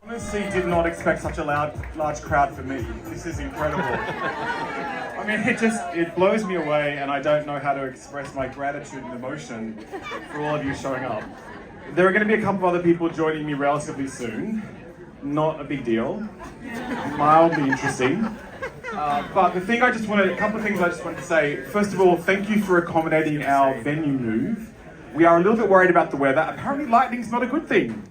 Honestly, did not expect such a large crowd for me. This is incredible. I mean, it blows me away, and I don't know how to express my gratitude and emotion for all of you showing up. There are going to be a couple of other people joining me relatively soon. Not a big deal. Mildly interesting. But a couple of things I just wanted to say. First of all, thank you for accommodating our venue move. We are a little bit worried about the weather. Apparently lightning's not a good thing.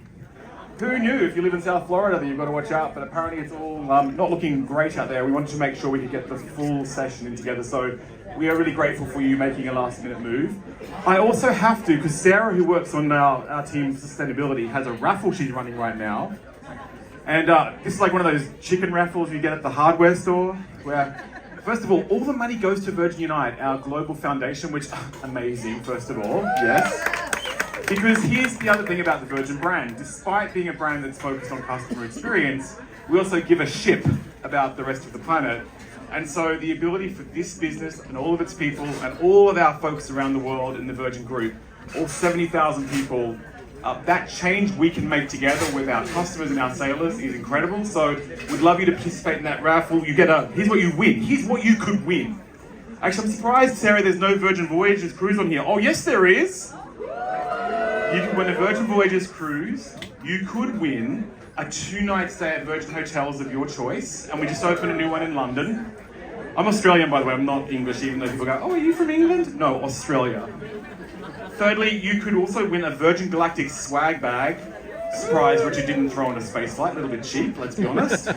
Who knew if you live in South Florida that you've got to watch out, but apparently it's all not looking great out there. We wanted to make sure we could get the full session in together, so we are really grateful for you making a last minute move. I also have to, because Sarah, who works on our team for sustainability, has a raffle she's running right now. And this is like one of those chicken raffles you get at the hardware store, where, first of all the money goes to Virgin Unite, our global foundation, which, amazing, first of all, yes. Because here's the other thing about the Virgin brand. Despite being a brand that's focused on customer experience, we also give a shit about the rest of the planet. And so the ability for this business and all of its people and all of our folks around the world in the Virgin Group, all 70,000 people, that change we can make together with our customers and our sailors is incredible. So we'd love you to participate in that raffle. You get here's what you win. Here's what you could win. Actually, I'm surprised, Sarah, there's no Virgin Voyages cruise on here. Oh, yes, there is. You could win a Virgin Voyages cruise. You could win a 2-night stay at Virgin Hotels of your choice. And we just opened a new one in London. I'm Australian, by the way, I'm not English, even though people go, oh, are you from England? No, Australia. Thirdly, you could also win a Virgin Galactic swag bag. Surprise, Richard didn't throw on a space flight, a little bit cheap, let's be honest.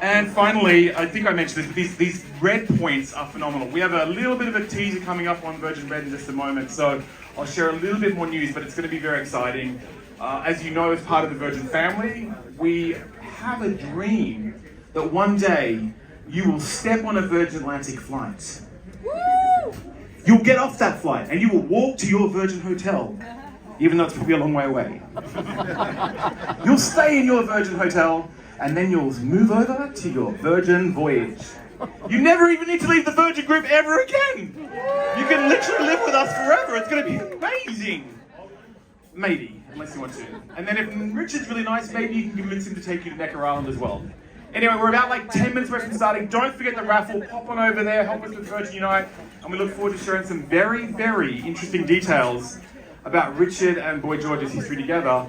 And finally, I think I mentioned this, but these red points are phenomenal. We have a little bit of a teaser coming up on Virgin Red in just a moment, so I'll share a little bit more news, but it's going to be very exciting. As you know, as part of the Virgin family, we have a dream that one day you will step on a Virgin Atlantic flight. Woo! You'll get off that flight and you will walk to your Virgin hotel, even though it's probably a long way away. You'll stay in your Virgin hotel and then you'll move over to your Virgin voyage. You never even need to leave the Virgin Group ever again. You can literally live with us forever. It's going to be amazing. Maybe, unless you want to. And then if Richard's really nice, maybe you can convince him to take you to Necker Island as well. Anyway, we're about like 10 minutes away from starting. Don't forget the raffle. Pop on over there, help us with Virgin Unite. And we look forward to sharing some very, very interesting details about Richard and Boy George's history together.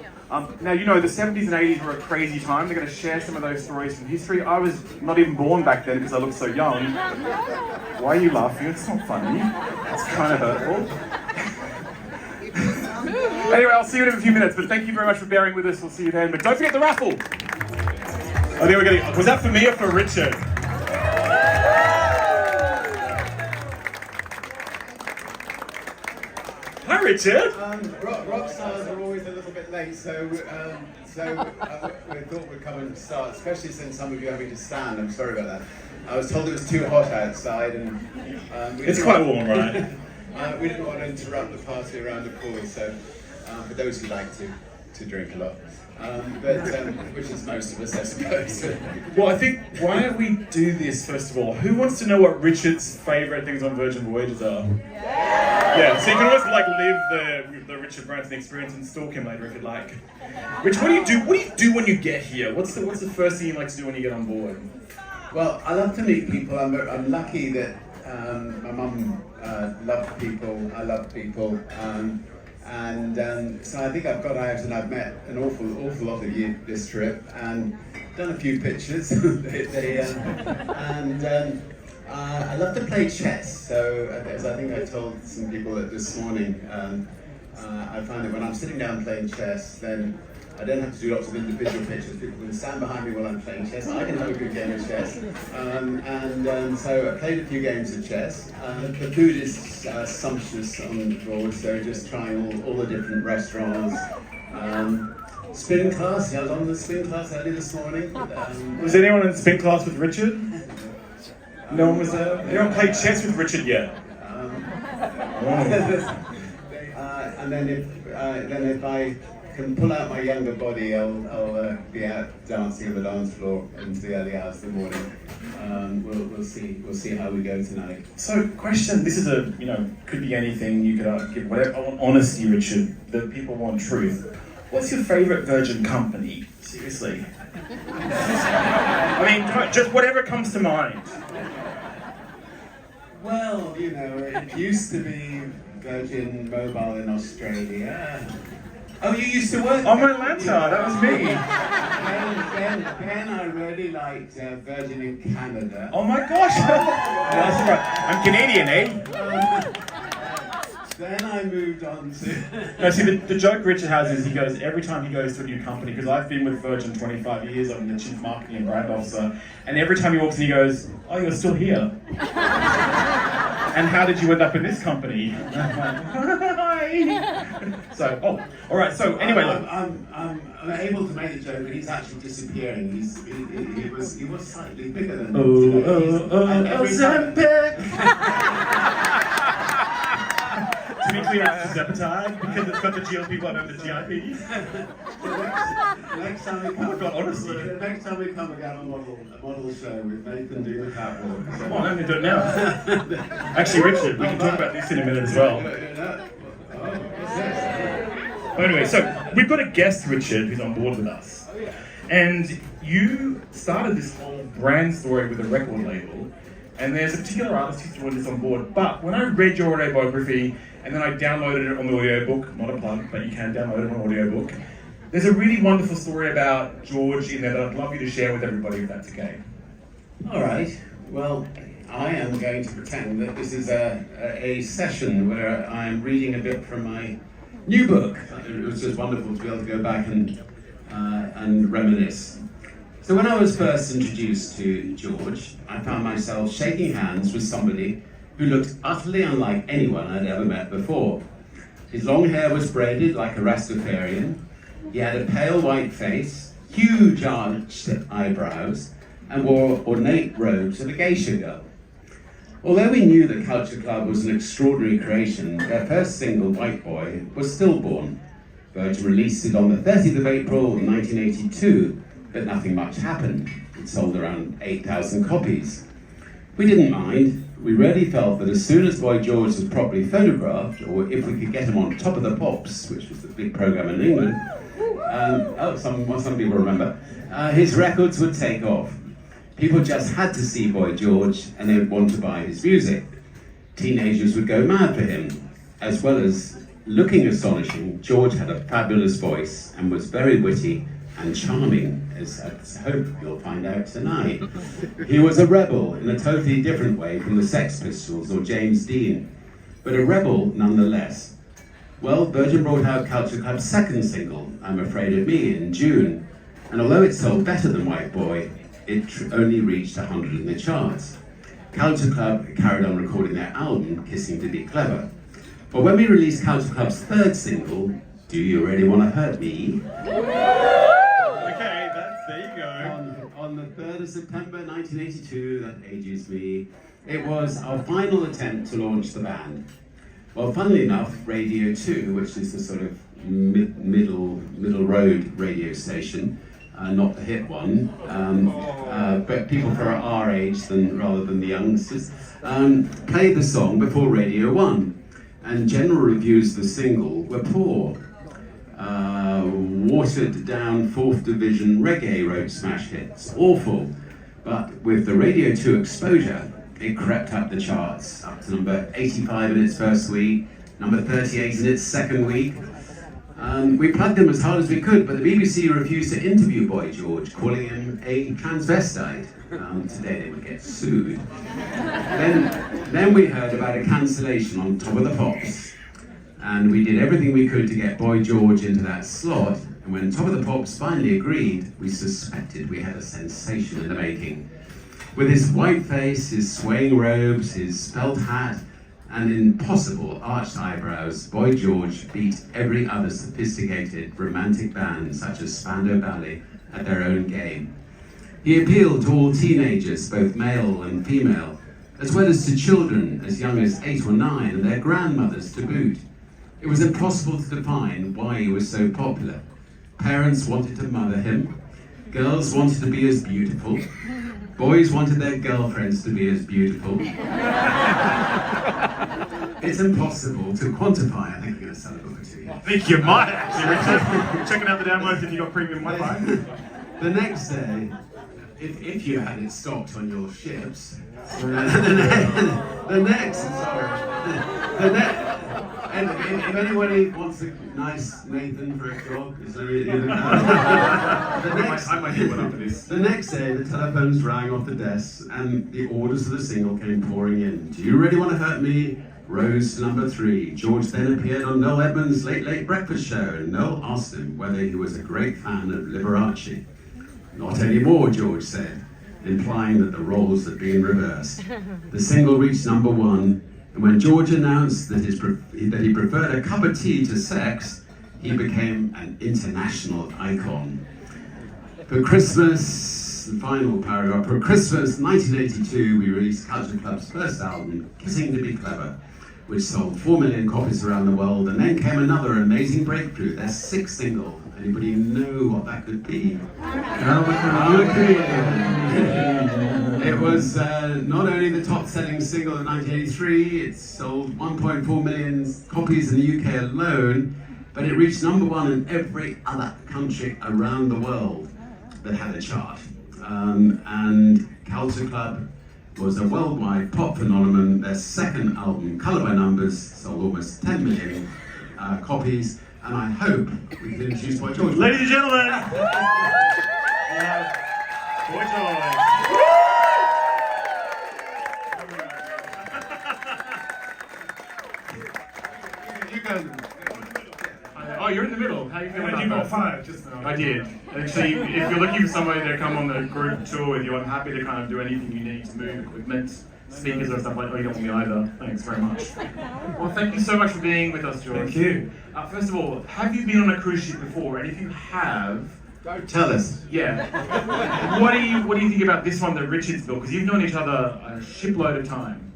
Now, you know, the 70s and 80s were a crazy time. They're going to share some of those stories from history. I was not even born back then because I look so young. Why are you laughing? It's not funny. It's kind of hurtful. Anyway, I'll see you in a few minutes, but thank you very much for bearing with us. We'll see you then. But don't forget the raffle. I think we're getting. Was that for me or for Richard? Hi, Richard. Rock stars are always a little bit late, so we thought we'd come and start, especially since some of you are having to stand. I'm sorry about that. I was told it was too hot outside, and it's quite warm, right? We didn't want to interrupt the party around the pool, so for those who like to drink a lot. Which is most of us, I suppose. Well, I think, why don't we do this first of all? Who wants to know what Richard's favourite things on Virgin Voyages are? Yeah, so you can always like live the Richard Branson experience and stalk him later if you'd like. Rich, what do you do? What do you do when you get here? What's the first thing you like to do when you get on board? Well, I love to meet people. I'm lucky that my mum loved people. I love people. So I think I've got out and I've met an awful lot of you this trip and done a few pictures. I love to play chess. So as I think I told some people that this morning, I find that when I'm sitting down playing chess, then I don't have to do lots of individual pictures. People can stand behind me while I'm playing chess. I can have a good game of chess. So I played a few games of chess. The food is sumptuous on board, so just trying all the different restaurants. Spin class, I was on the spin class early this morning. Was anyone in spin class with Richard? No one was there? Anyone played chess with Richard yet? And then if I can pull out my younger body, I'll be out dancing on the dance floor into the early hours of the morning. We'll see how we go tonight. So, question. This is could be anything. You could give whatever. I want honesty, Richard. The people want truth. What's your favourite Virgin company? Seriously. I mean, just whatever comes to mind. Well, it used to be Virgin Mobile in Australia. Oh, you used to work? Oh, my Atlanta, that was me. Then I really liked Virgin in Canada. Oh my gosh! That's right. I'm Canadian, eh? Then I moved on to... No, see, the joke Richard has is he goes, every time he goes to a new company, because I've been with Virgin 25 years, I'm the chief marketing and brand officer, and every time he walks in he goes, oh, you're still here. And how did you end up in this company? Hi. So, all right. So anyway, look. I'm able to make the joke, but he's actually disappearing. He was slightly bigger than. Ozempic. To be clear, it's Zepatide because it's got the GLP-1 and the GIP. Next time we come, honestly. Next time we come, we have a model show with Nathan doing the catwalk. So. Come on, let me do it now. Actually, Richard, we can talk about this in a minute as well. Anyway, so we've got a guest, Richard, who's on board with us. And you started this whole brand story with a record label, and there's a particular artist who's joined us on board. But when I read your autobiography, and then I downloaded it on the audiobook, not a plug, but you can download it on audiobook, there's a really wonderful story about George in there that I'd love you to share with everybody, if that's okay. All right. Well, I am going to pretend that this is a session where I'm reading a bit from my new book. It was just wonderful to be able to go back and reminisce. So when I was first introduced to George, I found myself shaking hands with somebody who looked utterly unlike anyone I'd ever met before. His long hair was braided like a Rastafarian. He had a pale white face, huge arched eyebrows, and wore ornate robes of a geisha girl. Although we knew that Culture Club was an extraordinary creation, their first single, White Boy, was stillborn. Virgin released it on the 30th of April 1982, but nothing much happened. It sold around 8,000 copies. We didn't mind. We really felt that as soon as Boy George was properly photographed, or if we could get him on Top of the Pops, which was the big program in England, some people remember, his records would take off. People just had to see Boy George and they would want to buy his music. Teenagers would go mad for him. As well as looking astonishing, George had a fabulous voice and was very witty and charming, as I hope you'll find out tonight. He was a rebel in a totally different way from the Sex Pistols or James Dean, but a rebel nonetheless. Well, Virgin brought out Culture Club's second single, I'm Afraid of Me, in June, and although it sold better than White Boy, it only reached 100 in the charts. Culture Club carried on recording their album, Kissing to Be Clever. But when we released Culture Club's third single, Do You Really Want to Hurt Me? There you go. On the 3rd of September 1982, that ages me, it was our final attempt to launch the band. Well, funnily enough, Radio 2, which is the sort of middle road radio station, not the hit one, but people for our age rather than the youngsters, played the song before Radio 1, and general reviews of the single were poor. Watered down 4th Division reggae road smash hits, awful. But with the Radio 2 exposure, it crept up the charts, up to number 85 in its first week, number 38 in its second week. We plugged them as hard as we could, but the BBC refused to interview Boy George, calling him a transvestite. Today they would get sued. Then we heard about a cancellation on Top of the Pops. And we did everything we could to get Boy George into that slot, and when Top of the Pops finally agreed, we suspected we had a sensation in the making. With his white face, his swaying robes, his felt hat, and impossible arched eyebrows, Boy George beat every other sophisticated romantic band, such as Spandau Ballet, at their own game. He appealed to all teenagers, both male and female, as well as to children as young as 8 or 9 and their grandmothers to boot. It was impossible to define why he was so popular. Parents wanted to mother him, girls wanted to be as beautiful, boys wanted their girlfriends to be as beautiful. It's impossible to quantify. I think I'm going to sell a book or two. I think you might actually, Richard. Checking out the downloads if you got premium Wi-Fi. The next day, if you had it stocked on your ships, and if anybody wants a nice Nathan for a job, is there I might get one after this. The next day, the telephones rang off the desks and the orders for the single came pouring in. Do you really want to hurt me? Rose to number 3. George then appeared on Noel Edmonds' Late Late Breakfast Show, and Noel asked him whether he was a great fan of Liberace. Not anymore, George said, implying that the roles had been reversed. The single reached number 1, and when George announced that he preferred a cup of tea to sex, he became an international icon. For Christmas, the final paragraph, for Christmas 1982, we released Culture Club's first album, Kissing to Be Clever, which sold 4 million copies around the world, and then came another amazing breakthrough, their 6th single. Anybody know what that could be? It was not only the top-selling single of 1983, it sold 1.4 million copies in the UK alone, but it reached number 1 in every other country around the world that had a chart. And Culture Club was a worldwide pop phenomenon. Their second album, Colour by Numbers, sold almost 10 million copies, and I hope we can introduce Boy George. Ladies and gentlemen, we have Boy George. You go. Oh, you're in the middle. How are you feeling? You got 5 just now. I did. Actually, if you're looking for somebody to come on the group tour with you, I'm happy to kind of do anything you need to move equipment, speakers or stuff like that. Oh, you don't want me either. Thanks very much. Well, thank you so much for being with us, George. Thank you. First of all, have you been on a cruise ship before? And if you have, Tell us. yeah. What do you think about this one that Richard's built? Because you've known each other a shipload of time.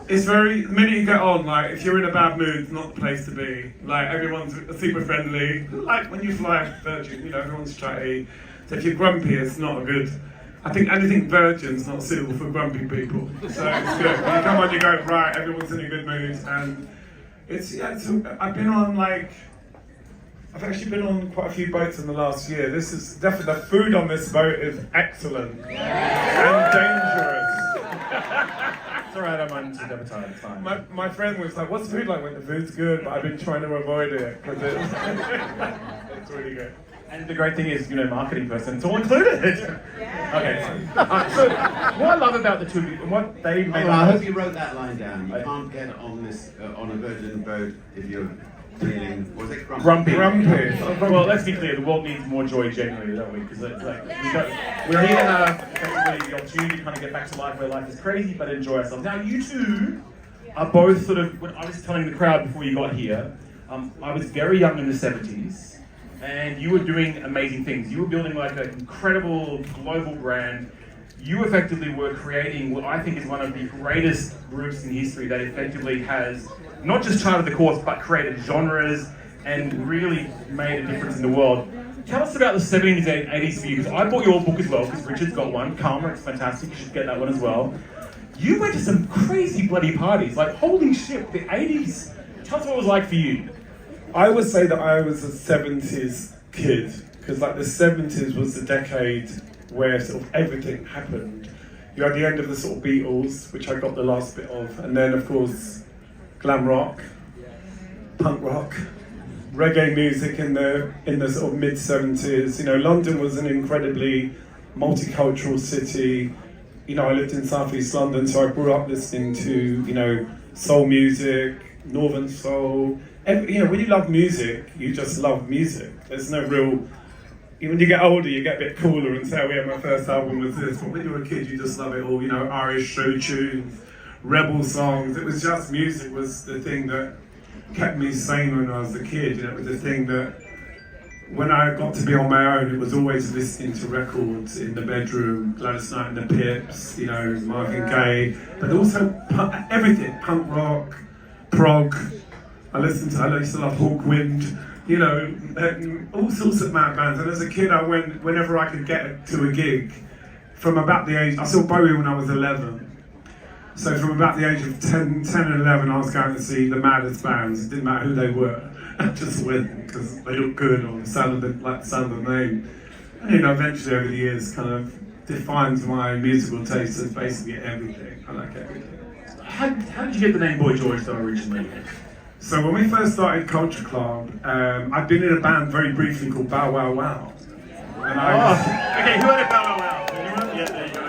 It's very, the minute you get on, like, if you're in a bad mood, it's not the place to be. Like, everyone's super friendly. Like, when you fly Virgin, you know, everyone's chatty. So if you're grumpy, it's not a good, I think anything Virgin's not suitable for grumpy people. So it's good. When you come on, you go, right, everyone's in a good mood. And I've been on, like, I've actually been on quite a few boats in the last year. This is definitely, the food on this boat is excellent and dangerous. It's alright, I'm on to Debatide, it's fine. My friend was like, what's the food like? When the food's good, but I've been trying to avoid it because it's really good. And the great thing is, you know, marketing person, it's all included. Okay. So, what I love about the two of you, and what they made. I hope you wrote that line down. You can't get on this on a Virgin boat if you're feeling, was it grumpy? Grumpy. Well, let's be clear, the world needs more joy generally, don't we? Because it's like, we're here to have effectively the opportunity to kind of get back to life where life is crazy, but enjoy ourselves. Now, you two are both sort of, when I was telling the crowd before you got here, I was very young in the 70s, and you were doing amazing things. You were building like an incredible global brand. You effectively were creating what I think is one of the greatest groups in history that effectively has not just charted the course, but created genres and really made a difference in the world. Tell us about the 70s and 80s for you, because I bought your book as well, because Richard's got one. Karma, it's fantastic, you should get that one as well. You went to some crazy bloody parties, like holy shit, the 80s. Tell us what it was like for you. I would say that I was a 70s kid, because like the 70s was the decade where sort of everything happened. You had the end of the sort of Beatles, which I got the last bit of, and then of course glam rock, punk rock, reggae music in the sort of mid 70s. You know, London was an incredibly multicultural city. You know, I lived in Southeast London, so I grew up listening to, you know, soul music, northern soul. You know, when you love music, you just love music. There's no real. When you get older, you get a bit cooler and say, oh yeah, my first album was this. But when you were a kid, you just love it all. You know, Irish show tunes, rebel songs. It was just music was the thing that kept me sane when I was a kid. You know, it was the thing that when I got to be on my own, it was always listening to records in the bedroom, Gladys Knight and the Pips, you know, Marvin Gaye, but also everything, punk rock, prog. I used to love Hawkwind, you know, all sorts of mad bands. And as a kid, I went whenever I could get to a gig. From about the age, I saw Bowie when I was 11. So from about the age of 10 and 11, I was going to see the maddest bands. It didn't matter who they were. I just went because they looked good or sounded like the sound of the name. And you know, eventually over the years, kind of defined my musical taste as basically everything. I like everything. How did you get the name Boy George though originally? So when we first started Culture Club, I'd been in a band very briefly called Bow Wow Wow. And Okay, who had a Bow Wow Wow? Anyone? Yeah, there you go.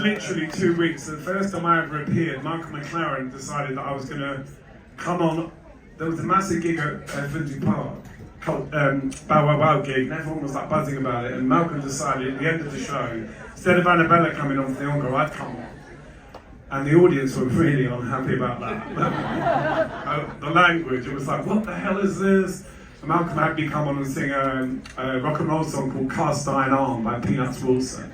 Literally 2 weeks. The first time I ever appeared, Michael McLaren decided that I was going to come on. There was a massive gig at Finsbury Park, called Bow Wow Wow gig, and everyone was like buzzing about it. And Malcolm decided at the end of the show, instead of Annabella coming on for the encore, I'd come on. And the audience were really unhappy about that. The language, it was like, what the hell is this? And Malcolm had me come on and sing a rock and roll song called Cast Iron Arm by Peanuts Wilson.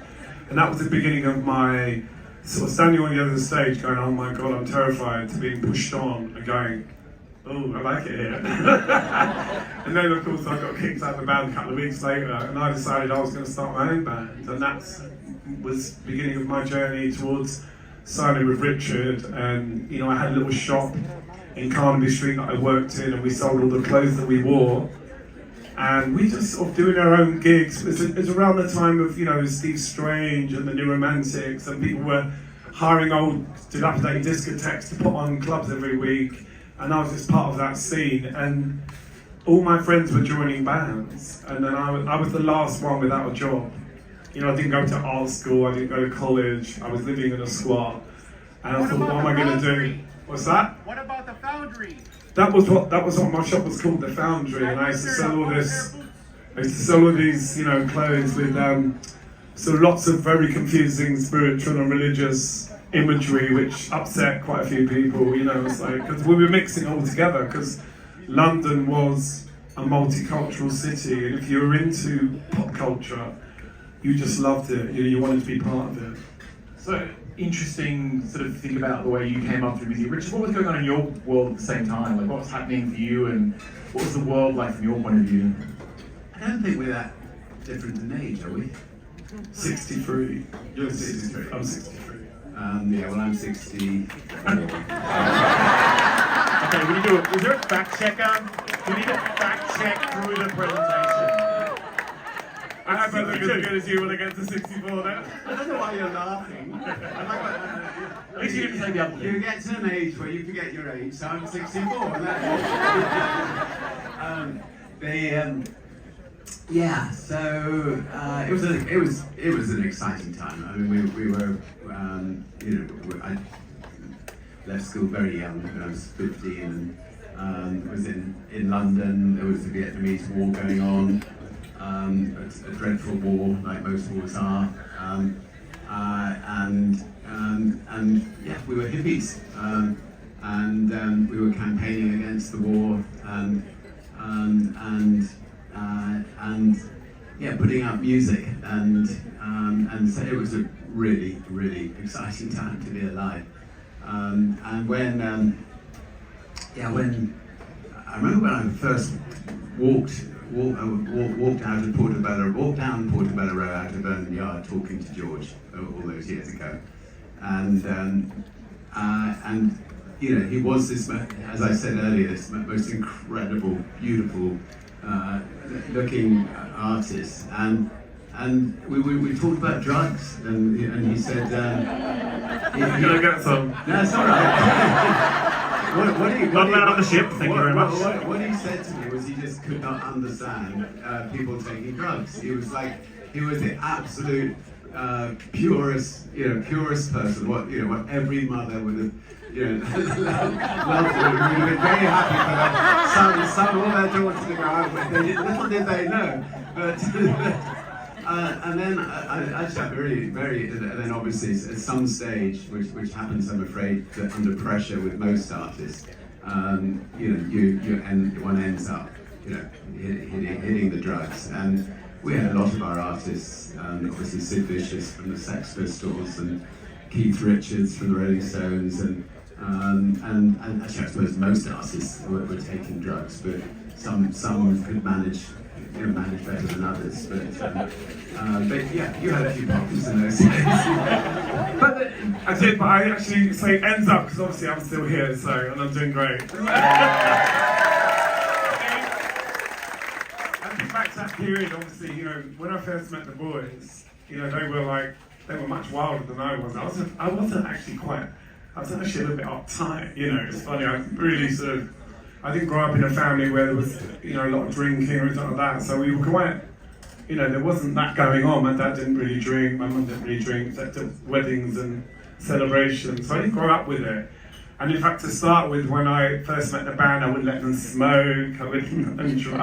And that was the beginning of my sort of standing on the other stage going, oh my God, I'm terrified, to being pushed on and going, oh, I like it here. And then of course I got kicked out of the band a couple of weeks later and I decided I was going to start my own band. And that was the beginning of my journey towards signing with Richard. And you know, I had a little shop in Carnaby Street that I worked in and we sold all the clothes that we wore. And we just sort of doing our own gigs. It was around the time of, you know, Steve Strange and the New Romantics, and people were hiring old dilapidated discotheques to put on clubs every week. And I was just part of that scene. And all my friends were joining bands. And then I was the last one without a job. You know, I didn't go to art school, I didn't go to college, I was living in a squat. And I thought, what am I going to do? What's that? What about the Foundry? That was what my shop was called, the Foundry, and I used to sell all this. I used to sell all these, you know, clothes with sort of lots of very confusing spiritual and religious imagery, which upset quite a few people. You know, it's like because we were mixing it all together because London was a multicultural city, and if you were into pop culture, you just loved it. You wanted to be part of it. So interesting sort of think about the way you came up through music. Richard, what was going on in your world at the same time? Like what was happening for you and what was the world like from your point of view? I don't think we're that different in age, are we? 63. You're 63. I'm 63. Yeah, well, I'm 60. Okay, we need to. Is there a fact checker? We need to fact check through the presentation. I hope I look as good as you when I get to 64 now. I don't know why you're laughing. At least you didn't say the other You thing. get to an age where you forget your age, so I'm 64. Yeah, so it was an exciting time. I mean, we were, you know, I left school very young when I was 15 and was in London. There was the Vietnamese War going on. A dreadful war, like most wars are, and yeah, we were hippies, and we were campaigning against the war, and yeah, putting out music, and so it was a really, really exciting time to be alive, and when I remember when I first walked down Portobello Row out of Vernon Yard talking to George all those years ago, and you know, he was this, as I said earlier, this most incredible, beautiful looking artist, and we talked about drugs, and he said, I'm gonna get some. no, it's all right. Not allowed on the ship, thank you very much. What he said to me was he just could not understand people taking drugs. He was the absolute purest person. What every mother would have, loved. Would have been very happy for their son or their daughter to go out with. Little did they know, but. And then I just very, very, and then obviously at some stage, which happens, I'm afraid, that under pressure with most artists, one ends up hitting the drugs. And we had a lot of our artists, obviously Sid Vicious from the Sex Pistols and Keith Richards from the Rolling Stones, and actually I suppose most artists were taking drugs, but some could manage better than others. But yeah, you had a few problems in those days. But I did, but I actually say ends up because obviously I'm still here, and I'm doing great. I think back to that period, obviously, when I first met the boys, they were much wilder than I was. I wasn't actually I was actually a little bit uptight, it's funny, I didn't grow up in a family where there was, a lot of drinking or anything like that, so we were quite, there wasn't that going on. My dad didn't really drink, my mum didn't really drink, except at weddings and celebrations, so I didn't grow up with it. And in fact, to start with, when I first met the band, I wouldn't let them smoke, I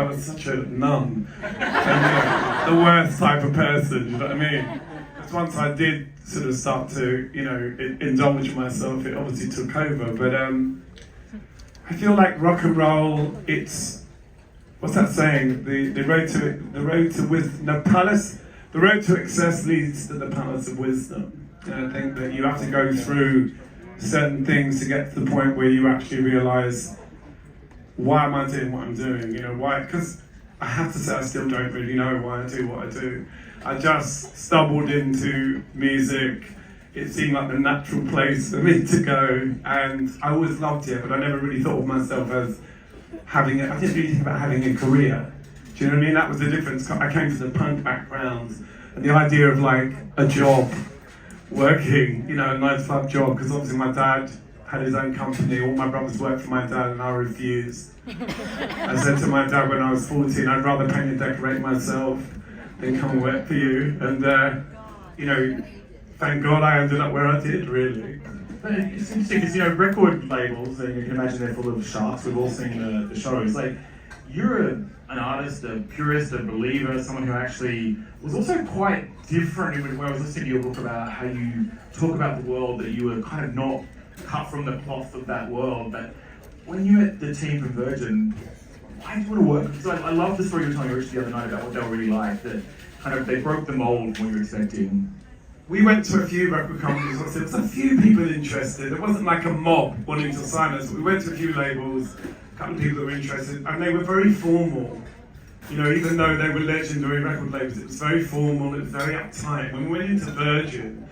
was such a nun, and, the worst type of person, you know what I mean? Because once I did sort of start to, indulge myself, it obviously took over, but I feel like rock and roll, it's, what's that saying? The road to excess leads to the palace of wisdom. And I think that you have to go through certain things to get to the point where you actually realise, why am I doing what I'm doing? Why? Because I have to say I still don't really know why I do what I do. I just stumbled into music. It seemed like the natural place for me to go, and I always loved it, but I never really thought of myself as I didn't really think about having a career. Do you know what I mean? That was the difference. I came from the punk background, and the idea of a job, working, a 9-to-5 job, because obviously my dad had his own company, all my brothers worked for my dad, and I refused. I said to my dad when I was 14, I'd rather paint and decorate myself than come and work for you, and thank God I ended up where I did, really. But it's interesting because, record labels, and you can imagine they're full of sharks. We've all seen the shows. You're an artist, a purist, a believer, someone who actually was also quite different. When I was listening to your book about how you talk about the world, that you were kind of not cut from the cloth of that world. But when you met the team from Virgin, why did you want to work? Because I love the story you were telling Rich the other night about what they were really like, that kind of they broke the mold from what you were expecting. We went to a few record companies, there was a few people interested. It wasn't like a mob wanting to sign us. We went to a few labels, a couple of people that were interested, and they were very formal. Even though they were legendary record labels, it was very formal, it was very uptight. When we went into Virgin,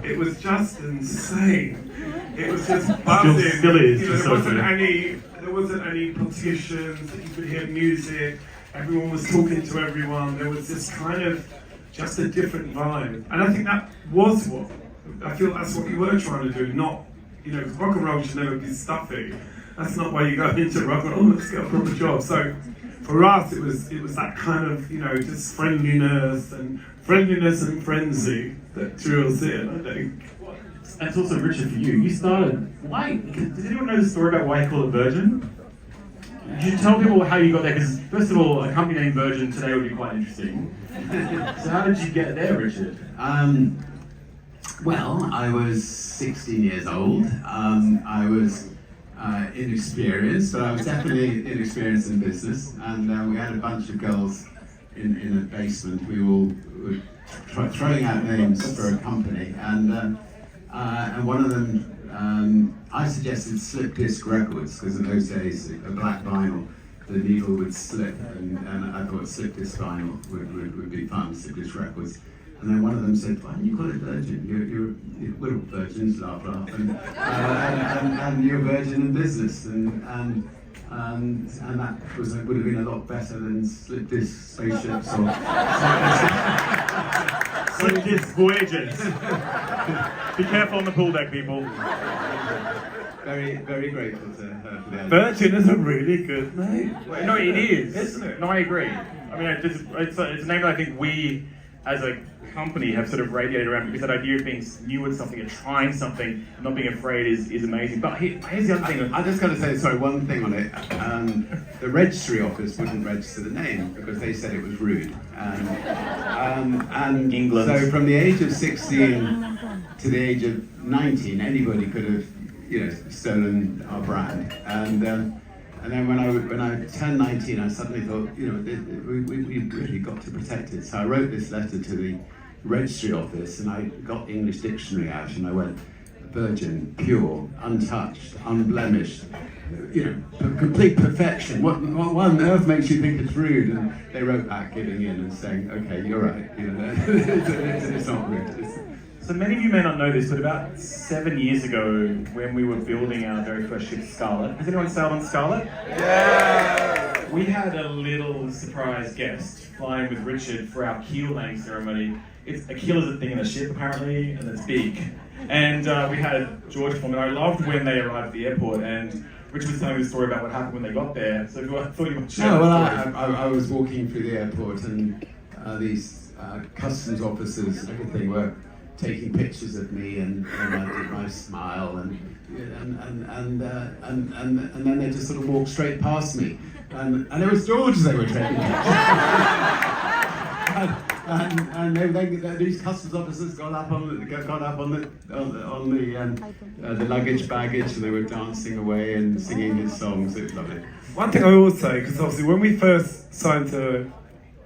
it was just insane. It was just buzzing. Still is. There wasn't any politicians, you could hear music, everyone was talking to everyone. There was this kind of just a different vibe, and I think that was that's what you were trying to do. Not, rock and roll should never be stuffy. That's not why you go into rock and roll. Let's get a proper job. So for us, it was that kind of just friendliness and frenzy that drew us in, I think. And it's also Richard for you. You started. Why? Does anyone know the story about why you call it Virgin? Could you tell people how you got there? Because first of all, a company named Virgin today would be quite interesting. So how did you get there, Richard? Well, I was 16 years old. I was inexperienced, but I was definitely inexperienced in business. And we had a bunch of girls in a basement. We all were throwing out names for a company, and one of them. I suggested slip disc records because in those days, a black vinyl, the needle would slip, and I thought slip disc vinyl would be fun, slip disc records. And then one of them said, "Why don't you call it Virgin? We're all virgins, laugh, and you're Virgin in business." And that would have been a lot better than slip disc spaceships or slip disc voyages. Be careful on the pool deck, people. Very, very grateful to her for that. Virgin is a really good name. Well, no, it is, isn't it? No, I agree. I mean, it's a name that I think we, as a company, have sort of radiated around, because that idea of being new at something and trying something and not being afraid is amazing. But here's the other thing. I'm just going to say, one thing on it. The registry office wouldn't register the name because they said it was rude. And England. So from the age of 16 to the age of 19, anybody could have, stolen our brand. And And then when I turned 19, I suddenly thought, you know, we've really got to protect it. So I wrote this letter to the registry office, and I got the English dictionary out, and I went, virgin, pure, untouched, unblemished, you know, complete perfection. What on earth makes you think it's rude? And they wrote back, giving in and saying, okay, you're right. You know, it's not rude. So many of you may not know this, but about 7 years ago, when we were building our very first ship, Scarlet, has anyone sailed on Scarlet? Yeah! We had a little surprise guest flying with Richard for our keel laying ceremony. A keel is a thing in a ship, apparently, and it's big. And we had George from, and I loved when they arrived at the airport, and Richard was telling me the story about what happened when they got there. So if you thought you might share that story. I was walking through the airport, and these customs officers and everything were taking pictures of me, and I did my smile, and then they just sort of walked straight past me, and it was George they were taking pictures. and these customs officers got up on the luggage baggage, and they were dancing away and singing his songs. It was lovely. One thing I will say, because obviously when we first signed to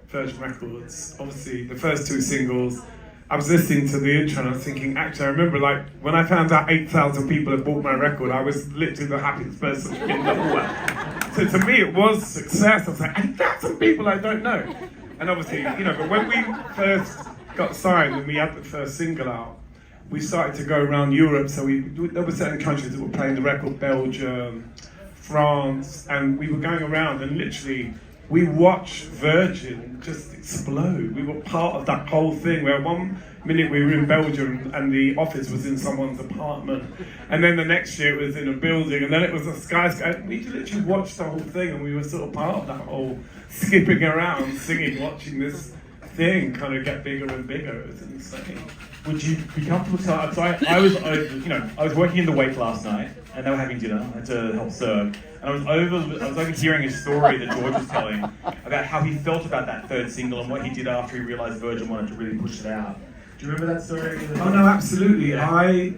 Virgin Records, obviously the first two singles, I was listening to the intro and I was thinking, actually I remember like when I found out 8,000 people had bought my record, I was literally the happiest person in the world. So to me it was success. I was like, 8,000 people I don't know. And obviously, you know, but when we first got signed and we had the first single out, we started to go around Europe. So there were certain countries that were playing the record, Belgium, France, and we were going around and literally we watched Virgin just explode. We were part of that whole thing where one minute we were in Belgium and the office was in someone's apartment, and then the next year it was in a building, and then it was a skyscraper. We literally watched the whole thing, and we were sort of part of that whole skipping around, singing, watching this thing kind of get bigger and bigger. It was insane. Would you be comfortable telling? So I was working in the wake last night, and they were having dinner. I had to help serve, and I was overhearing a story that George was telling about how he felt about that third single and what he did after he realised Virgin wanted to really push it out. Do you remember that story? Oh no, absolutely. Yeah.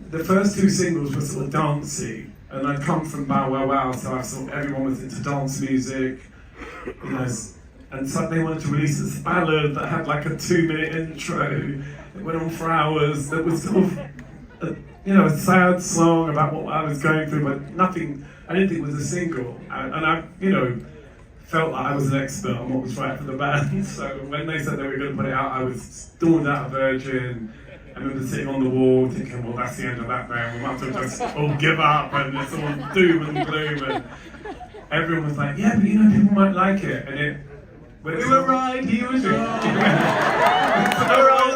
The first two singles were sort of dancey, and I'd come from Bow Wow Wow, so I thought everyone was into dance music, you know. And suddenly they wanted to release this ballad that had like a 2-minute intro. It went on for hours. That was sort of, a sad song about what I was going through, but nothing. I didn't think it was a single, and I, felt like I was an expert on what was right for the band. So when they said they were going to put it out, I was stormed out of Virgin. I remember sitting on the wall thinking, well, that's the end of that band. We might as well just all give up, and it's all doom and gloom. And everyone was like, yeah, but people might like it, and we were right, he was wrong.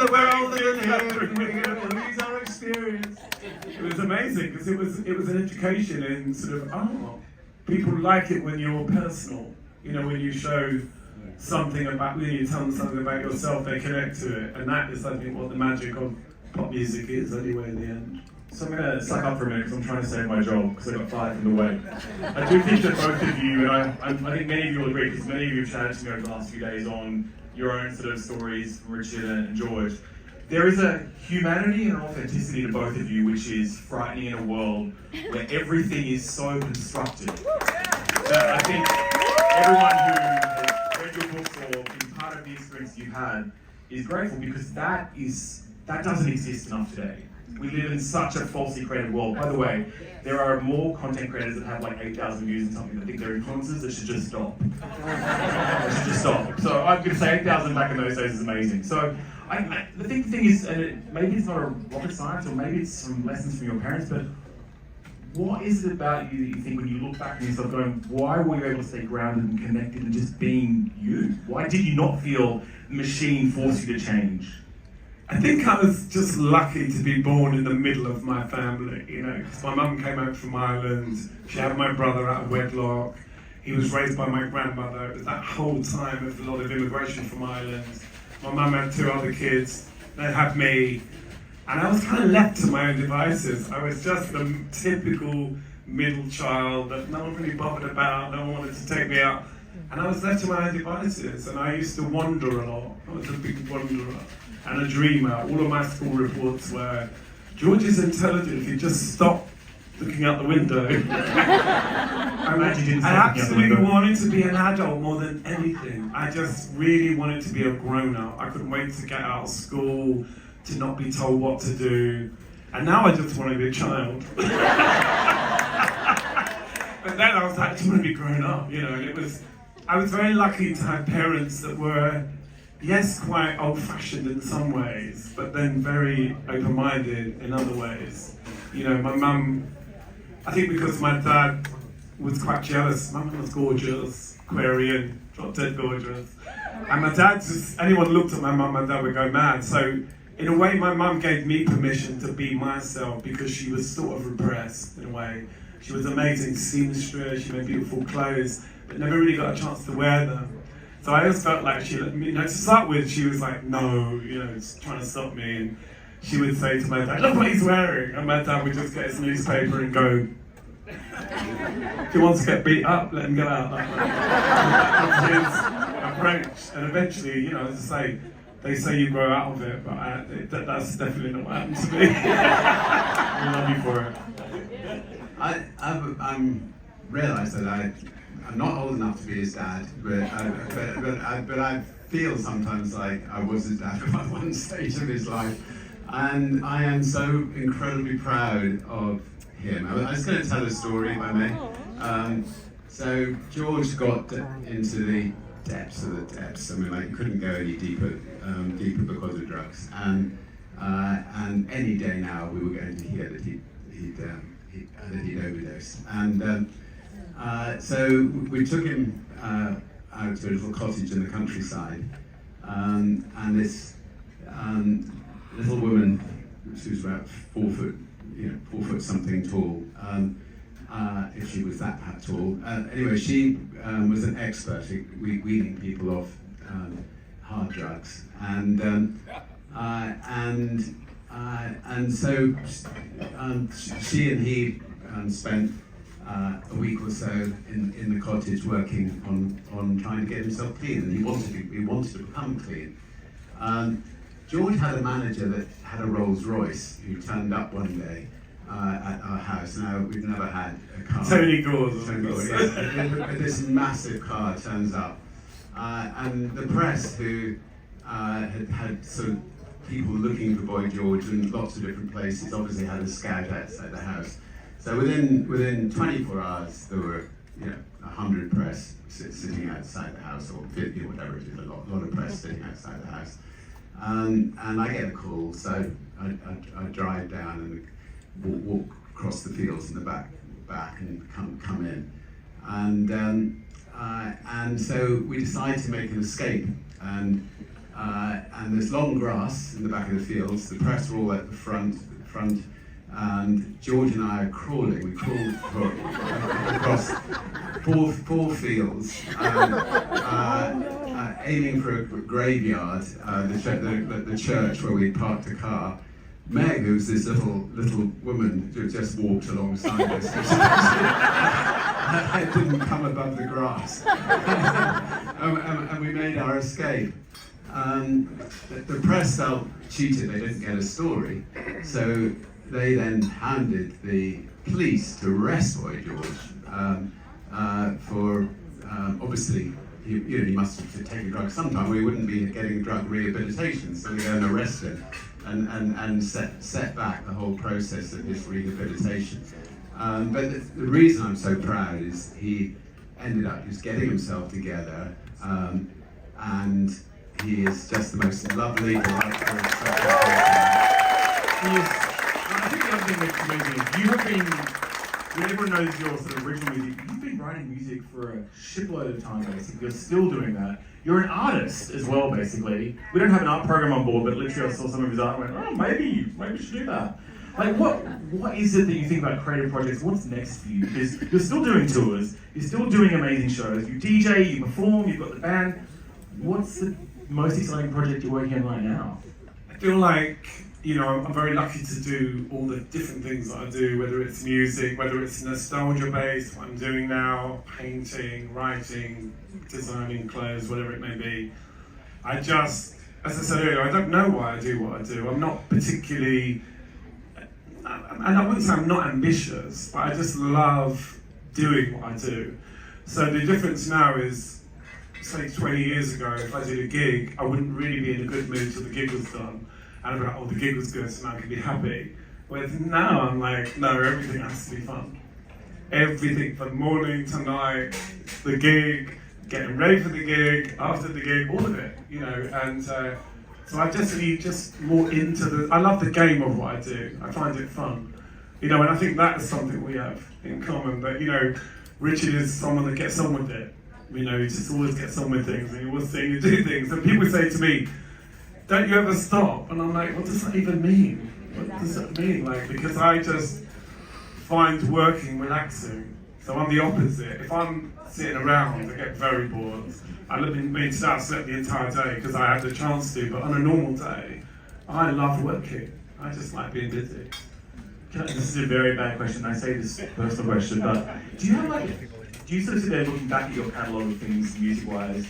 We're older than him. We're going to lose our experience. It was amazing because it was an education in sort of, people like it when you're personal. When you show something about, when you tell them something about yourself, they connect to it. And that is, I think, what the magic of pop music is anyway in the end. So I'm going to suck up for a minute because I'm trying to save my job because I got fired from the wake. I do think that both of you, and I think many of you will agree, because many of you have chatted to me over the last few days on your own sort of stories from Richard and George. There is a humanity and an authenticity to both of you which is frightening in a world where everything is so constructed. That I think everyone who has read your books or been part of the experience you've had is grateful, because that doesn't exist enough today. We live in such a falsely created world. By the way, there are more content creators that have like 8,000 views and something that think they're influencers that should just stop. They should just stop. So I'm going to say 8,000 back in those days is amazing. So the thing is, and maybe it's not a rocket science, or maybe it's some lessons from your parents, but what is it about you that you think when you look back on yourself going, why were you able to stay grounded and connected and just being you? Why did you not feel the machine force you to change? I think I was just lucky to be born in the middle of my family, because my mum came out from Ireland, she had my brother out of wedlock, he was raised by my grandmother. It was that whole time of a lot of immigration from Ireland. My mum had 2 other kids, they had me, and I was kind of left to my own devices. I was just the typical middle child that no one really bothered about, no one wanted to take me out, and I was left to my own devices, and I used to wander a lot. I was a big wanderer and a dreamer. All of my school reports were, George is intelligent if you just stop looking out the window. I'm glad you didn't say I looking out the absolutely window. wanted to be an adult more than anything. I just really wanted to be a grown-up. I couldn't wait to get out of school, to not be told what to do. And now I just want to be a child. But then I was like, I just want to be grown up, you know, and I was very lucky to have parents that were, yes, quite old-fashioned in some ways, but then very open-minded in other ways. You know, my mum, I think because my dad was quite jealous, my mum was gorgeous, Aquarian, drop dead gorgeous. And my dad just, anyone looked at my mum, my dad would go mad. So in a way, my mum gave me permission to be myself because she was sort of repressed in a way. She was an amazing seamstress, she made beautiful clothes, but never really got a chance to wear them. So I always felt like she, you know, to start with, she was like, no, you know, just trying to stop me. And she would say to my dad, look what he's wearing. And my dad would just get his newspaper and go, if he wants to get beat up, let him get out. That was his approach. And eventually, you know, as I say, they say you grow out of it, but that's definitely not what happened to me. We love you for it. I'm realised that I'm not old enough to be his dad, but I feel sometimes like I was his dad at one stage of his life, and I am so incredibly proud of him. I was going to tell a story, if I may. So George got into the depths of the depths. I mean, like, he couldn't go any deeper because of drugs, and any day now we were going to hear that he'd overdosed. And so we took him out to a little cottage in the countryside, and this little woman, she was about 4 foot, 4 foot something tall, if she was that tall. Anyway, she was an expert at weaning people off hard drugs, and so she and he spent a week or so in the cottage working on trying to get himself clean, and he wanted to become clean. George had a manager that had a Rolls Royce who turned up one day at our house. Now, we've never had a car. Tony Gordon. Yeah. This massive car turns up, and the press, who had sort of people looking for Boy George in lots of different places, obviously had a scout outside the house. So within 24 hours, there were 100 press sitting outside the house, or 50 or whatever it is, a lot of press sitting outside the house. And I get a call, so I drive down and walk across the fields in the back and come in. And so we decide to make an escape. And there's long grass in the back of the fields. The press are all at the front, and George and I are crawling. We crawl across four fields, aiming for a graveyard, the church where we parked the car. Meg, who's this little woman, who just walked alongside us. I didn't come above the grass, and we made our escape. The press felt cheated; they didn't get a story, so they then handed the police to arrest Boy George for obviously he must have taken drugs sometime, or he wouldn't be getting drug rehabilitation. So they go and arrest him and set back the whole process of his rehabilitation. But the reason I'm so proud is he ended up just getting himself together, and he is just the most lovely, delightful, I think the other thing that's amazing is you have been, everyone knows your sort of original music, you've been writing music for a shitload of time, basically. You're still doing that. You're an artist as well, basically. We don't have an art program on board, but literally I saw some of his art and went, oh, maybe we should do that. Like, what is it that you think about creative projects? What's next for you? Because you're still doing tours, you're still doing amazing shows, you DJ, you perform, you've got the band. What's the most exciting project you're working on right now? I feel like, I'm very lucky to do all the different things that I do, whether it's music, whether it's nostalgia-based, what I'm doing now, painting, writing, designing clothes, whatever it may be. I just, as I said earlier, I don't know why I do what I do. I'm not particularly and I wouldn't say I'm not ambitious, but I just love doing what I do. So the difference now is, say 20 years ago, if I did a gig, I wouldn't really be in a good mood till the gig was done. And I'd be like, oh, the gig was good, so now I can be happy. Whereas now I'm like, no, everything has to be fun. Everything from morning to night, the gig, getting ready for the gig, after the gig, all of it, you know. And so I just need just more into I love the game of what I do. I find it fun, you know, and I think that is something we have in common. But you know, Richard is someone that gets on with it. You know, he just always gets on with things, and he always sing and do things. And people say to me, "Don't you ever stop?" And I'm like, "What does that even mean? What does that mean?" Like, because I just find working relaxing. So I'm the opposite. If I'm sitting around, I get very bored. I live in I've slept the entire day because I had the chance to. But on a normal day, I love working. I just like being busy. This is a very bad question. I say this personal question, but do you sort of sit there looking back at your catalogue of things, music-wise,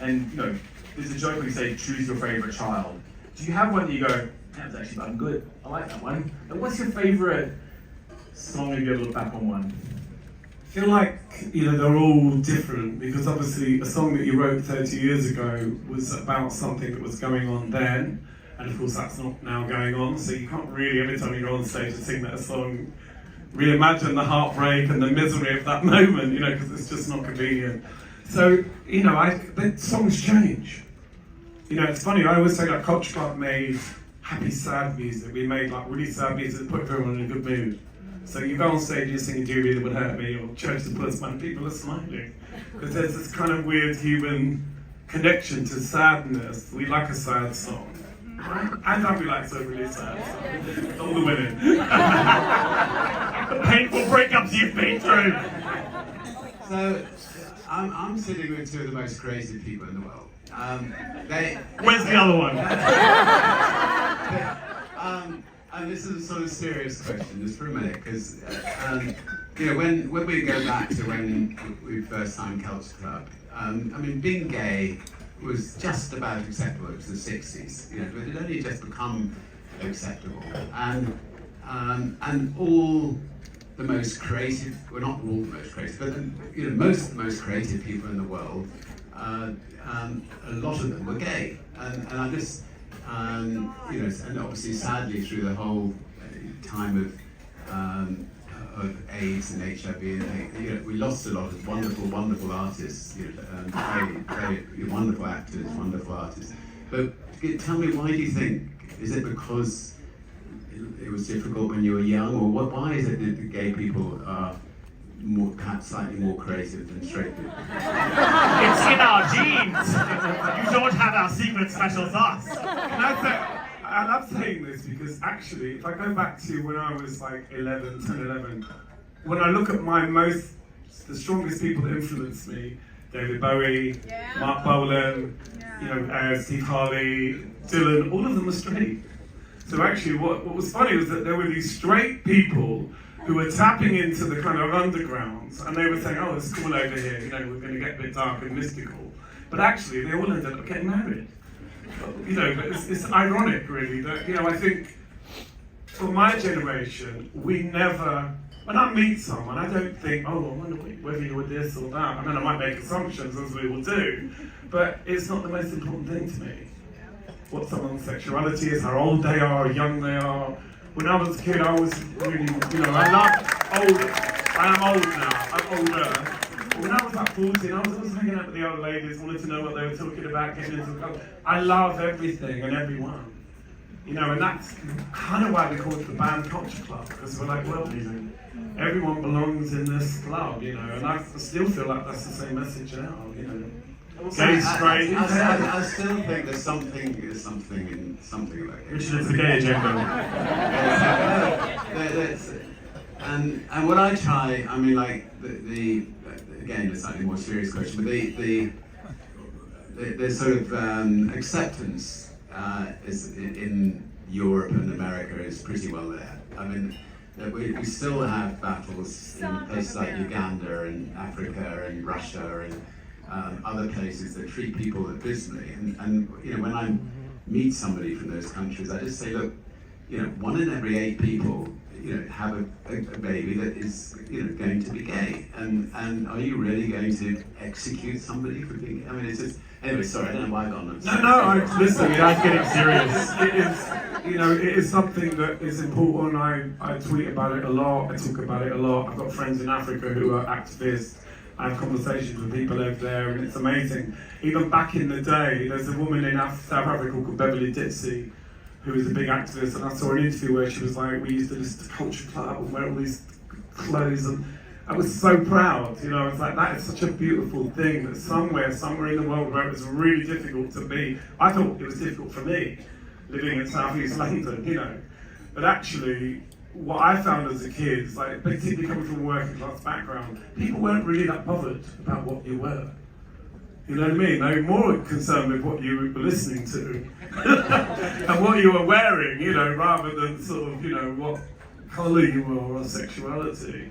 and you know, there's a joke where you say, choose your favourite child. Do you have one that you go, that was actually fucking good, I like that one? And what's your favourite song if you ever look back on one? I feel like, you know, they're all different because obviously a song that you wrote 30 years ago was about something that was going on then, and of course that's not now going on, so you can't really, every time you go on stage and sing that song, reimagine the heartbreak and the misery of that moment, you know, because it's just not convenient. So, you know, the songs change. You know, it's funny, I always say that Culture Club made happy, sad music. We made like really sad music that put everyone in a good mood. So you go on stage and you're singing Do You Really Would Hurt Me or Church the Postman, people are smiling. Because there's this kind of weird human connection to sadness. We like a sad song. Right? And I like so really sad song. All the women. The painful breakups you've been through. So, I'm sitting with two of the most creative people in the world. Where's the other one? And this is a sort of serious question, just for a minute, because you know, when we go back to when we first signed Culture Club, I mean, being gay was just about acceptable. It was the 60s, you know, but it had only just become acceptable, and all the most creative, well, not all the most creative, but you know, most of the most creative people in the world, a lot of them were gay, and I just. You know, and obviously, sadly, through the whole time of AIDS and HIV, and, you know, we lost a lot of wonderful, wonderful artists, you know, very wonderful actors, wonderful artists. But tell me, why do you think? Is it because it was difficult when you were young, or what? Why is it that the gay people are perhaps slightly more creative than straight people? It's in our genes. You don't have our secret special sauce. I love saying this because actually, if I go back to when I was like 10, 11, when I look at the strongest people that influenced me, David Bowie, Mark Bolan, you know, Steve Harley, Dylan, all of them were straight. So actually, what was funny was that there were these straight people who were tapping into the kind of undergrounds, and they were saying, oh, it's cool over here, you know, we're going to get a bit dark and mystical. But actually, they all ended up getting married. You know, but it's ironic, really, that, you know, I think for my generation, we never, when I meet someone, I don't think, oh, I wonder whether you were this or that. I mean, I might make assumptions, as we will do, but it's not the most important thing to me. What someone's sexuality is, how old they are, how young they are. When I was a kid, I was really, you know, I am old now, I'm older. But when I was like 14, I was always hanging out with the old ladies, wanted to know what they were talking about, getting into the club. I love everything and everyone. You know, and that's kind of why we call it the band Culture Club, because we're like world music. Everyone belongs in this club, you know, and I still feel like that's the same message now, you know. Gay, straight. I still think there's something about it. Richard, it's the gay agenda. And what I try, I mean, like again, a slightly more serious question, but the sort of acceptance is in Europe and America is pretty well there. I mean, we still have battles in places like Uganda and Africa and Russia and other places that treat people abysmally. And you know, when I meet somebody from those countries, I just say, look, you know, 1 in every 8 people, have a baby that is, going to be gay, and are you really going to execute somebody for being? I mean, it's just. Anyway, sorry, I don't know why I got on. Listen, That's getting serious. it is something that is important. I tweet about it a lot. I talk about it a lot. I've got friends in Africa who are activists. I have conversations with people over there, and it's amazing. Even back in the day, there's a woman in South Africa called Beverly Ditsey, who was a big activist, and I saw an interview where she was like, we used to listen to Culture Club and wear all these clothes, and I was so proud, I was like, that is such a beautiful thing, that somewhere in the world where it was really difficult to be, I thought it was difficult for me, living in South East London, but actually, what I found as a kid, is like, particularly coming from a working class background, people weren't really that bothered about what you were. You know what I mean? They were more concerned with what you were listening to and what you were wearing, rather than sort of, what colour you were or sexuality.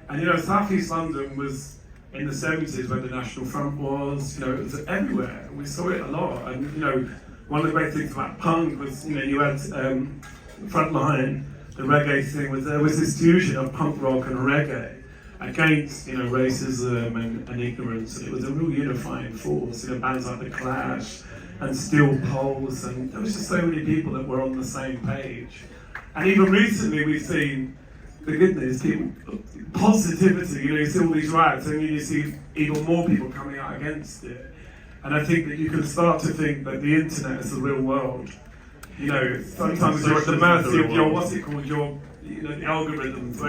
And South East London was in the 70s where the National Front was, it was everywhere. We saw it a lot. And, one of the great things about punk was, you had Frontline, the reggae thing, there was this fusion of punk rock and reggae against racism and ignorance, and it was a real unifying force. Bands like The Clash and Steel Pulse, and there was just so many people that were on the same page. And even recently we've seen the goodness, people, positivity. You see all these riots, and you see even more people coming out against it. And I think that you can start to think that the internet is the real world. Sometimes you're at the mercy of the algorithms.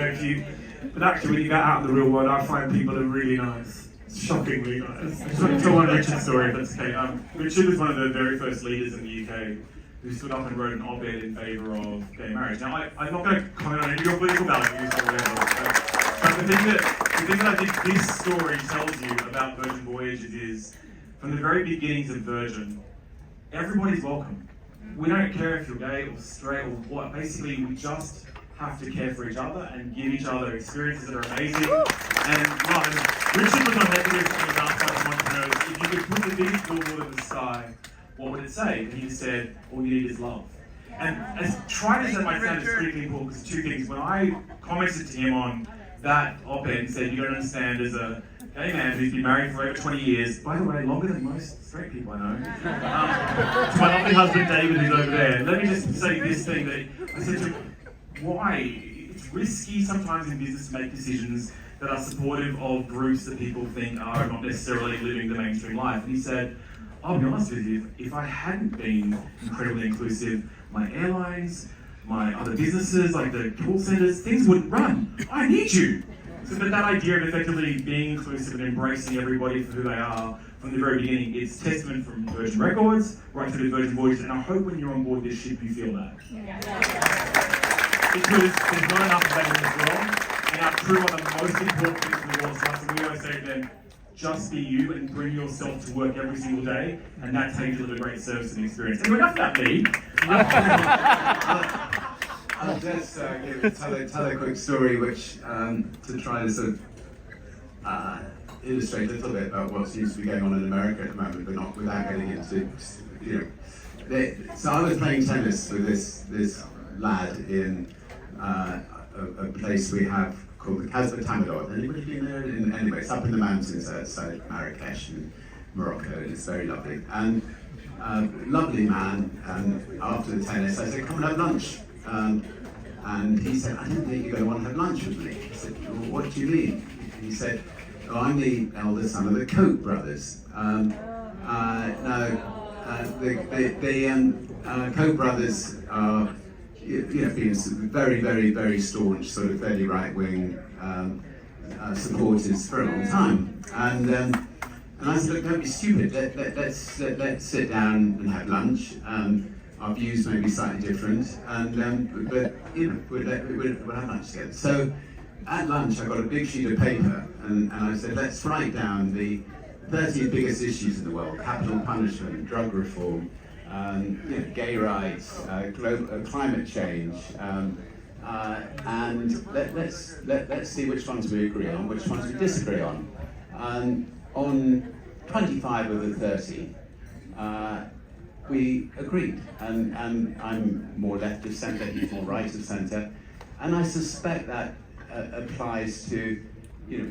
But actually, when you get out in the real world, I find people are really nice, shockingly nice. I just want to tell one Richard story, if that's okay. Richard was one of the very first leaders in the UK who stood up and wrote an op-ed in favour of gay marriage. Now, I'm not going to comment on any of your political values or whatever, but the thing that I think this story tells you about Virgin Voyages is, from the very beginnings of Virgin, everybody's welcome. We don't care if you're gay or straight or what. Basically, we just have to care for each other and give each other experiences that are amazing. And Richard was on negative about entrepreneurs. If you could put the biggest billboard in the sky, what would it say? And he said, all you need is love. And as trite as that might sound, it's critically important because two things. When I commented to him on that op-ed and said, you don't understand, as a gay man who's been married for over 20 years, by the way, longer than most straight people I know, to my lovely husband David who's over there, let me just say this thing that I said to him, why? It's risky sometimes in business to make decisions that are supportive of groups that people think are not necessarily living the mainstream life. And he said, I'll be honest with you, if I hadn't been incredibly inclusive, my airlines, my other businesses, like the call centers, things wouldn't run. I need you. So that idea of effectively being inclusive and embracing everybody for who they are from the very beginning, it's testament from Virgin Records right through to Virgin Voyages, and I hope when you're on board this ship you feel that. Because there's not enough of that in this world, and our crew are the most important things in the world to us, and we always say to them, just be you and bring yourself to work every single day, and that's how you deliver great service and experience. And enough about me. I'll just tell a quick story which to try to sort of illustrate a little bit about what seems to be going on in America at the moment, but not without getting into, so I was playing tennis with this lad in a place we have called the Casbah Tamadot. Anybody been there? Anyway, it's up in the mountains outside Marrakesh in Morocco, and it's very lovely. And lovely man, and after the tennis I said, come and have lunch. And he said, I don't think you're going to want to have lunch with me. I said, well, what do you mean? He said, oh, I'm the eldest son of the Koch brothers. The Koch brothers are, being very, very, very staunch, sort of fairly right-wing supporters for a long time. And I said, look, don't be stupid. Let's sit down and have lunch. Our views may be slightly different, but we'll have lunch together. So at lunch, I got a big sheet of paper, and I said, let's write down the 30 biggest issues in the world: capital punishment, drug reform, gay rights, climate change, and let's see which ones we agree on, which ones we disagree on. And on 25 of the 30, we agreed, and I'm more left of centre, he's more right of centre, And I suspect that applies to,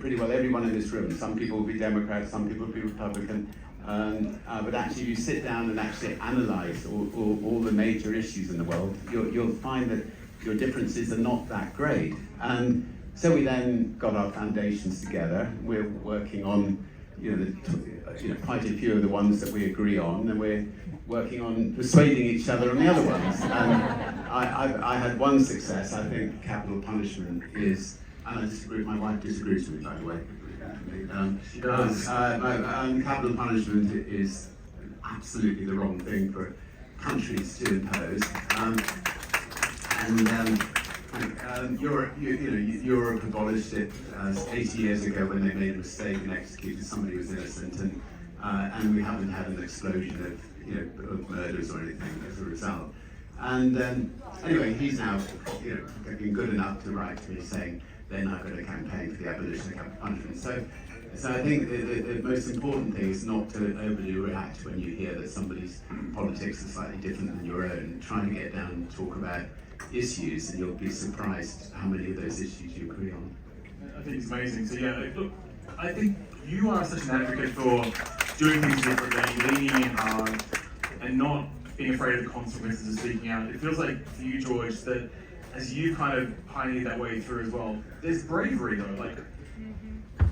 pretty well everyone in this room. Some people will be Democrat, some people will be Republican. But actually, if you sit down and actually analyse all the major issues in the world, you'll find that your differences are not that great. And so we then got our foundations together. We're working on, quite a few of the ones that we agree on, and we're working on persuading each other on the other ones. And I had one success. I think capital punishment is, and I disagree. My wife disagrees with me, by the way. She does. Capital punishment is absolutely the wrong thing for countries to impose. Europe abolished it 80 years ago when they made a mistake and executed somebody who was innocent, and we haven't had an explosion of murders or anything as a result. And anyway, he's now been good enough to write to me saying they're now going to campaign for the abolition of capital punishment. So I think the most important thing is not to overly react when you hear that somebody's politics are slightly different than your own. Try to get down and talk about issues, and you'll be surprised how many of those issues you agree on. I think it's amazing. So yeah, look, I think you are such an advocate for doing things differently, leaning in hard, and not being afraid of the consequences of speaking out. It feels like for you, George, that as you kind of pioneered that way through as well, there's bravery though. Like,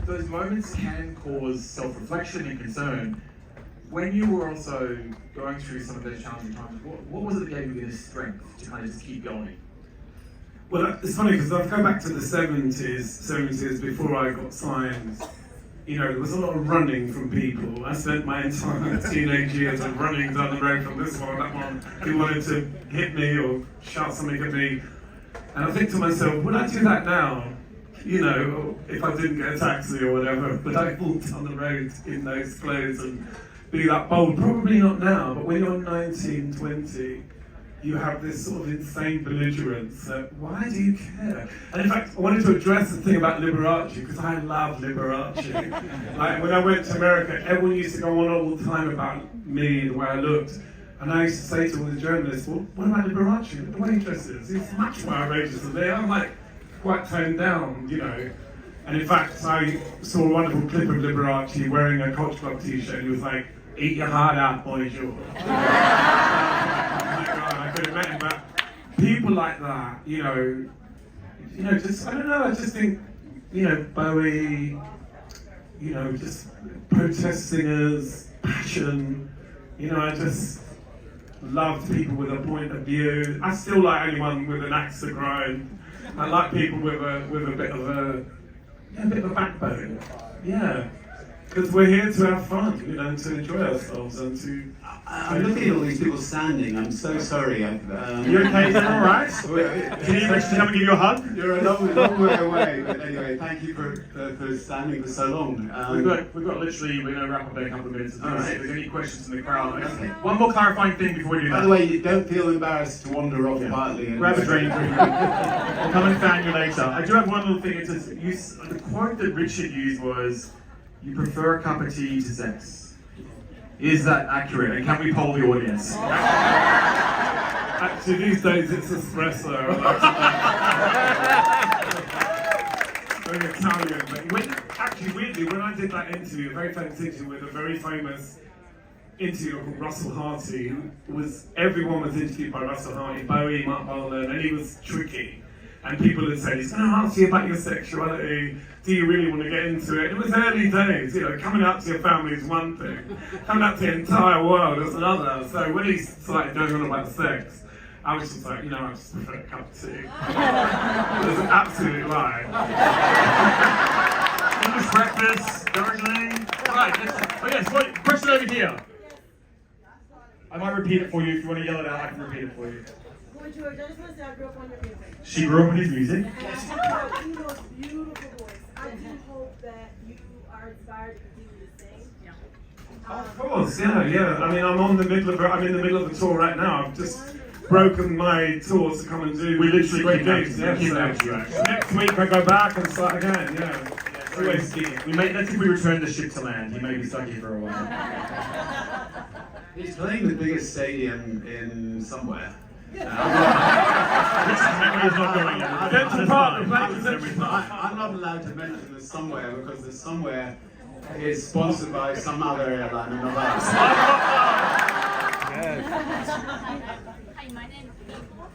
those moments can cause self-reflection and concern. When you were also going through some of those challenging times, what was it that gave you the strength to kind of just keep going? Well, it's funny because I've come back to the 70s before I got signed. There was a lot of running from people. I spent my entire teenage years of running down the road from this one, that one, who wanted to hit me or shout something at me. And I think to myself, would I do that now? If I didn't get a taxi or whatever, would I walk down the road in those clothes and be that bold? Probably not now, but when you're 19, 20, you have this sort of insane belligerence that, why do you care? And in fact, I wanted to address the thing about Liberace, because I love Liberace. Like, when I went to America, everyone used to go on all the time about me and the way I looked. And I used to say to all the journalists, well, what about Liberace? Look at the waitresses. He's much more outrageous than they are. I'm like, quite toned down, And in fact, I saw a wonderful clip of Liberace wearing a Coach Club t-shirt, and he was like, eat your heart out, bonjour. Oh my God, I could have met him, but people like that, just, I don't know, I just think, Bowie, just protest singers, passion, I just loved people with a point of view. I still like anyone with an axe to grind. I like people with a bit of a backbone. Yeah, because we're here to have fun, to enjoy ourselves and to. I'm looking at all these people standing. I'm so sorry. You okay? Is that all right? Can you actually come and give you a hug? You're a long way away. But anyway, thank you for standing for so long. We've got literally. We're going to wrap up in a couple of minutes. All right. If there's any questions in the crowd. Okay. One more clarifying thing before we do that. By the way, you don't feel embarrassed to wander off quietly. Grab a drink. I'll come and fan you later. I do have one little thing. It says, the quote that Richard used was, "You prefer a cup of tea to sex." Is that accurate? And can we poll the audience? Actually, these days it's espresso. Very Italian. But weirdly, when I did that interview, a very famous interview with a very famous interviewer called Russell Harty, everyone was interviewed by Russell Harty, Bowie, Mark Bolan, and he was tricky. And people had said, he's going to ask you about your sexuality. Do you really want to get into it? It was early days, coming out to your family is one thing. Coming out to the entire world is another. So when he started going on about sex, I was just like, I just prefer a cup of tea. It was an absolute lie. English breakfast, darling. Right, question over here. I might repeat it for you. If you want to yell it out, I can repeat it for you. Well, George, I just want to say I grew up on your music. She grew up with his music. You know, beautiful voice. I do hope that you are inspired to continue to sing. Of course, yeah. I mean, I'm in the middle of a tour right now. I've just broken my tour to come and do. We literally great gigs. kidnapped you, actually. Next week I go back and start again. Yeah. Always skiing. That's if we return the ship to land. He may be stuck here for a while. He's playing the biggest stadium in somewhere. Richard's memory is not going anywhere. Central Park, the place is Central Central Park. I'm not allowed to mention the somewhere because the somewhere is sponsored by some other airline and not us. Hi, my name is Guga.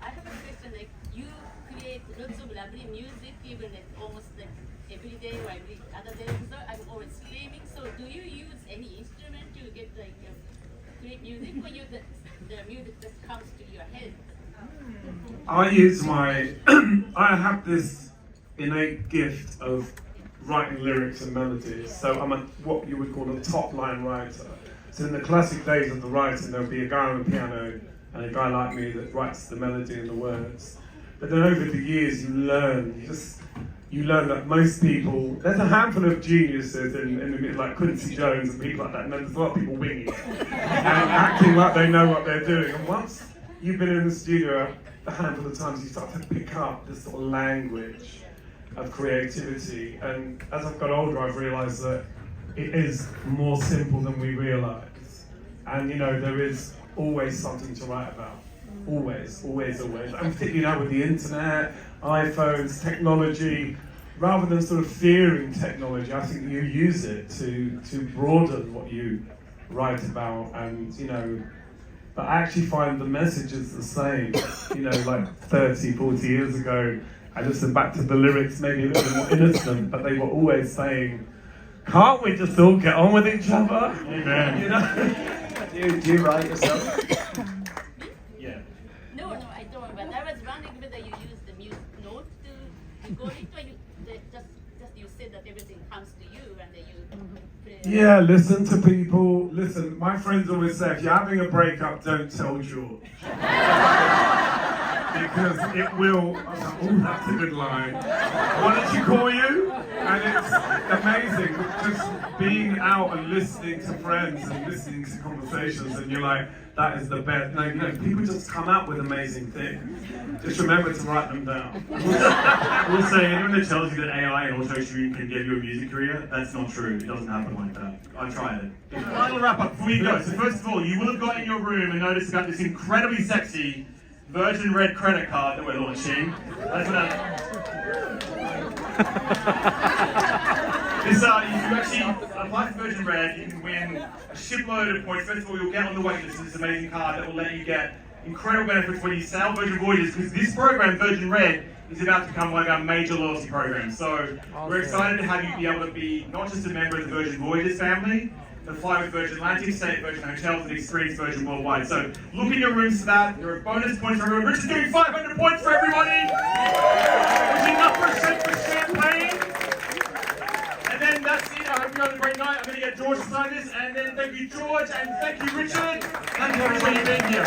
I have a question. Like, you create lots of lovely music, even like almost like every day or every other day. So I'm always streaming. So, do you use any instrument to get like create music, or you the music that comes to your head? I use my, I have this innate gift of writing lyrics and melodies. So I'm what you would call a top line writer. So in the classic days of the writing, there'll be a guy on the piano and a guy like me that writes the melody and the words. But then over the years, you learn that most people, there's a handful of geniuses in like Quincy Jones and people like that, and then there's a lot of people winging it and acting like they know what they're doing. And once you've been in the studio a handful of times, you start to pick up this sort of language of creativity. And as I've got older, I've realised that it is more simple than we realise. And there is always something to write about. Always, always, always. And particularly now with the internet, iPhones, technology, rather than sort of fearing technology, I think you use it to broaden what you write about. And but I actually find the message is the same. Like 30, 40 years ago, I listened back to the lyrics, maybe a little bit more innocent, but they were always saying, can't we just all get on with each other? Amen. Do you write yourself? Yeah. No, I don't. But I was wondering whether you use the music note to record it, or just you said that everything comes to you and then you play. Yeah, listen to people. Listen, my friends always say, if you're having a breakup, don't tell George. Because it will, oh, that's a good line. Why don't you call you? And it's amazing, just being out and listening to friends and listening to conversations, and you're like, that is the best. No, people just come out with amazing things. Just remember to write them down. I will say, anyone that tells you that AI and auto-tune can give you a music career, that's not true. It doesn't happen like that. I tried it. Final wrap-up before you go. So first of all, you will have got in your room and noticed about this incredibly sexy Virgin Red credit card that we're launching. That's what if you actually apply for Virgin Red, you can win a shipload of points. First of all, you'll get on the wait list to this amazing card that will let you get incredible benefits when you sail Virgin Voyages, because this program, Virgin Red, is about to become one of our major loyalty programs. So we're excited to have you be able to be not just a member of the Virgin Voyages family, but fly with Virgin Atlantic, stay at Virgin Hotels, and experience Virgin worldwide. So look in your rooms for that. There are bonus points for everyone. Richard's doing 500 points for everybody, which is enough for champagne. And then that's it. I hope you have a great night. I'm going to get George to sign this, and then thank you, George, and thank you, Richard. Thank you, everybody, for being here.